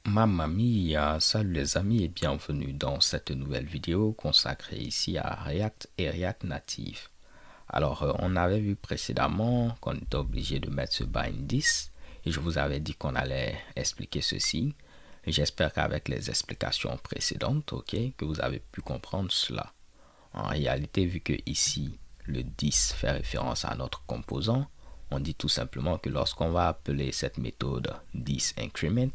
Mamma mia, salut les amis et bienvenue dans cette nouvelle vidéo consacrée ici à React et React Native. Alors, on avait vu précédemment qu'on était obligé de mettre ce bind 10 et je vous avais dit qu'on allait expliquer ceci. J'espère qu'avec les explications précédentes, que vous avez pu comprendre cela. En réalité, vu que ici, le 10 fait référence à notre composant, on dit tout simplement que lorsqu'on va appeler cette méthode 10increment,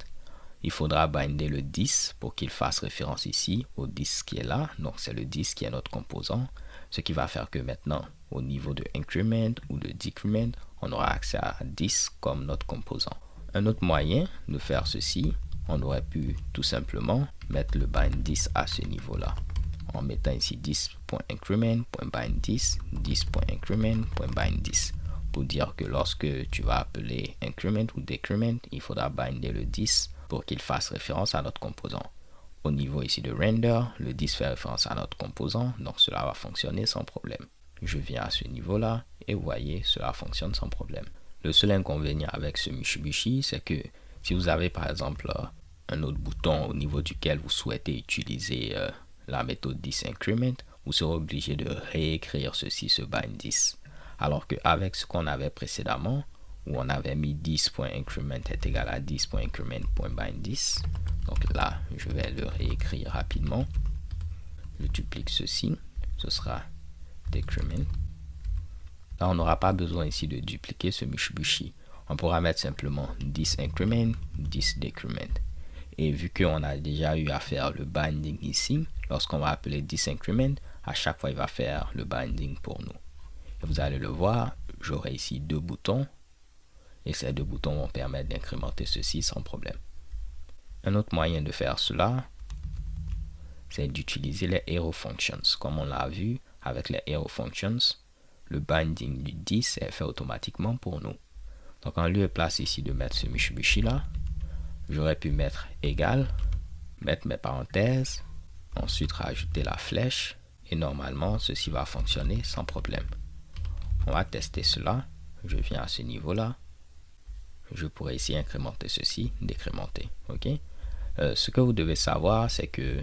il faudra binder le 10 pour qu'il fasse référence ici au 10 qui est là. Donc, c'est le 10 qui est notre composant. Ce qui va faire que maintenant, au niveau de increment ou de decrement, on aura accès à 10 comme notre composant. Un autre moyen de faire ceci, on aurait pu tout simplement mettre le bind 10 à ce niveau-là. En mettant ici 10.increment.bind 10, 10.increment.bind 10. Pour dire que lorsque tu vas appeler increment ou decrement, il faudra binder le 10 pour qu'il fasse référence à notre composant. Au niveau ici de render, le 10 fait référence à notre composant, donc cela va fonctionner sans problème. Je viens à ce niveau-là et vous voyez, cela fonctionne sans problème. Le seul inconvénient avec ce Mitsubishi, c'est que si vous avez par exemple un autre bouton au niveau duquel vous souhaitez utiliser la méthode 10increment, vous serez obligé de réécrire ceci, ce bind 10. Alors qu'avec ce qu'on avait précédemment, où on avait mis 10.increment est égal à 10.increment.bind 10. Donc là, je vais le réécrire rapidement. Je duplique ceci. Ce sera decrement. Là, on n'aura pas besoin ici de dupliquer ce Mitsubishi. On pourra mettre simplement 10increment, 10decrement. Et vu qu'on a déjà eu à faire le binding ici, lorsqu'on va appeler 10increment, à chaque fois, il va faire le binding pour nous. Et vous allez le voir, j'aurai ici deux boutons. Et ces deux boutons vont permettre d'incrémenter ceci sans problème. Un autre moyen de faire cela, c'est d'utiliser les arrow functions. Comme on l'a vu avec les arrow functions, le binding du 10 est fait automatiquement pour nous. Donc en lieu et place ici de mettre ce Mitsubishi là, j'aurais pu mettre égal, mettre mes parenthèses, ensuite rajouter la flèche et normalement ceci va fonctionner sans problème. On va tester cela. Je viens à ce niveau là. Je pourrais ici incrémenter ceci, décrémenter. Ce que vous devez savoir, c'est que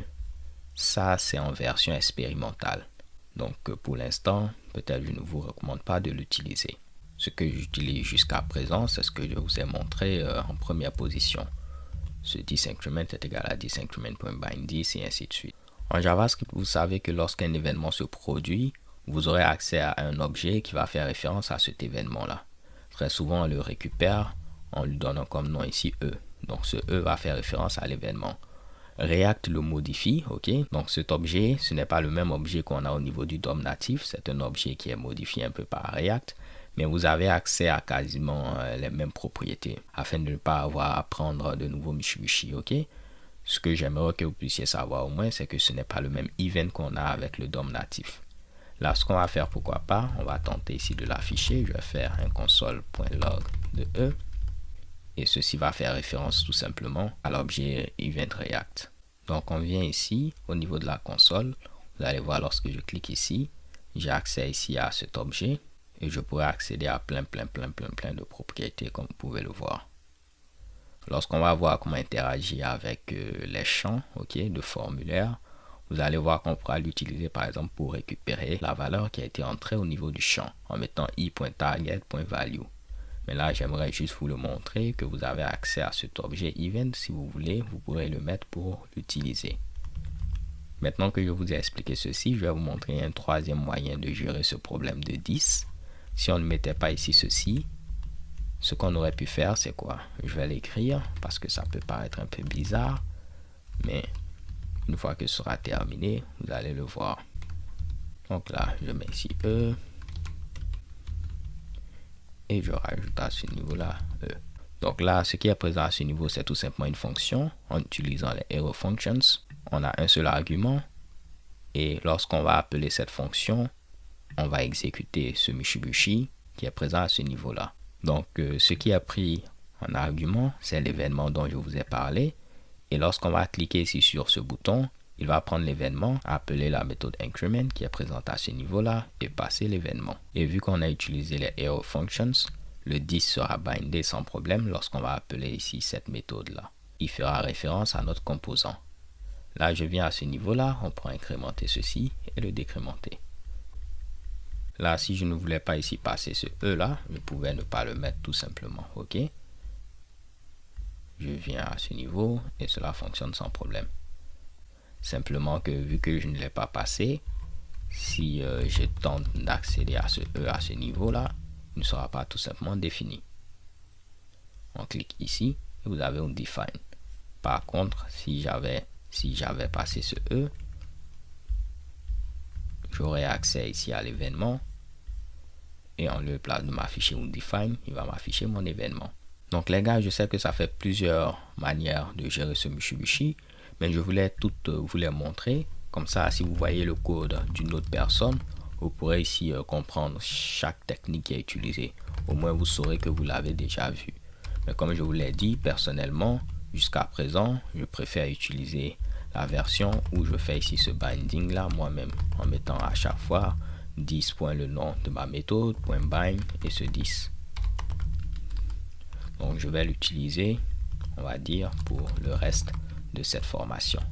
ça, c'est en version expérimentale. Donc, pour l'instant, peut-être je ne vous recommande pas de l'utiliser. Ce que j'utilise jusqu'à présent, c'est ce que je vous ai montré en première position. Ce 10increment est égal à 10increment.bind 10 et ainsi de suite. En JavaScript, vous savez que lorsqu'un événement se produit, vous aurez accès à un objet qui va faire référence à cet événement-là. Très souvent, on le récupère en lui donnant comme nom ici E. Donc ce E va faire référence à l'événement. React le modifie, donc cet objet, ce n'est pas le même objet qu'on a au niveau du DOM natif, c'est un objet qui est modifié un peu par React, mais vous avez accès à quasiment les mêmes propriétés, afin de ne pas avoir à prendre de nouveaux Mitsubishi, Ce que j'aimerais que vous puissiez savoir au moins, c'est que ce n'est pas le même event qu'on a avec le DOM natif. Là, ce qu'on va faire, pourquoi pas, on va tenter ici de l'afficher, je vais faire un console.log de E. Et ceci va faire référence tout simplement à l'objet Event React. Donc on vient ici au niveau de la console. Vous allez voir lorsque je clique ici, j'ai accès ici à cet objet et je pourrais accéder à plein de propriétés comme vous pouvez le voir. Lorsqu'on va voir comment interagir avec les champs de formulaire, vous allez voir qu'on pourra l'utiliser par exemple pour récupérer la valeur qui a été entrée au niveau du champ en mettant i.target.value. Mais là, j'aimerais juste vous le montrer que vous avez accès à cet objet event. Si vous voulez, vous pourrez le mettre pour l'utiliser. Maintenant que je vous ai expliqué ceci, je vais vous montrer un troisième moyen de gérer ce problème de 10. Si on ne mettait pas ici ceci, ce qu'on aurait pu faire, c'est quoi? Je vais l'écrire parce que ça peut paraître un peu bizarre. Mais une fois que ce sera terminé, vous allez le voir. Donc là, je mets ici E. Et je rajoute à ce niveau-là E. Donc là, ce qui est présent à ce niveau, c'est tout simplement une fonction. En utilisant les arrow functions, on a un seul argument. Et lorsqu'on va appeler cette fonction, on va exécuter ce Mitsubishi qui est présent à ce niveau-là. Donc, ce qui est pris en argument, c'est l'événement dont je vous ai parlé. Et lorsqu'on va cliquer ici sur ce bouton, il va prendre l'événement, appeler la méthode increment qui est présente à ce niveau-là et passer l'événement. Et vu qu'on a utilisé les arrow functions, le 10 sera bindé sans problème lorsqu'on va appeler ici cette méthode-là. Il fera référence à notre composant. Là, je viens à ce niveau-là, on peut incrémenter ceci et le décrémenter. Là, si je ne voulais pas ici passer ce E-là, je pouvais ne pas le mettre tout simplement, ok? Je viens à ce niveau et cela fonctionne sans problème. Simplement que vu que je ne l'ai pas passé, si je tente d'accéder à ce E à ce niveau-là, il ne sera pas tout simplement défini. On clique ici et vous avez un define. Par contre, si j'avais passé ce E, j'aurai accès ici à l'événement et en lieu de m'afficher un define, il va m'afficher mon événement. Donc les gars, je sais que ça fait plusieurs manières de gérer ce Mitsubishi, mais je voulais toutes vous les montrer. Comme ça, si vous voyez le code d'une autre personne, vous pourrez ici comprendre chaque technique qui est utilisée. Au moins, vous saurez que vous l'avez déjà vu. Mais comme je vous l'ai dit, personnellement, jusqu'à présent, je préfère utiliser la version où je fais ici ce binding là moi-même, en mettant à chaque fois 10 le nom de ma méthode, .bind et ce 10. Donc je vais l'utiliser, on va dire, pour le reste de cette formation.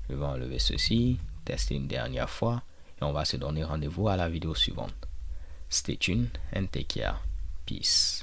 Je vais enlever ceci, tester une dernière fois et on va se donner rendez-vous à la vidéo suivante. Stay tuned and take care. Peace.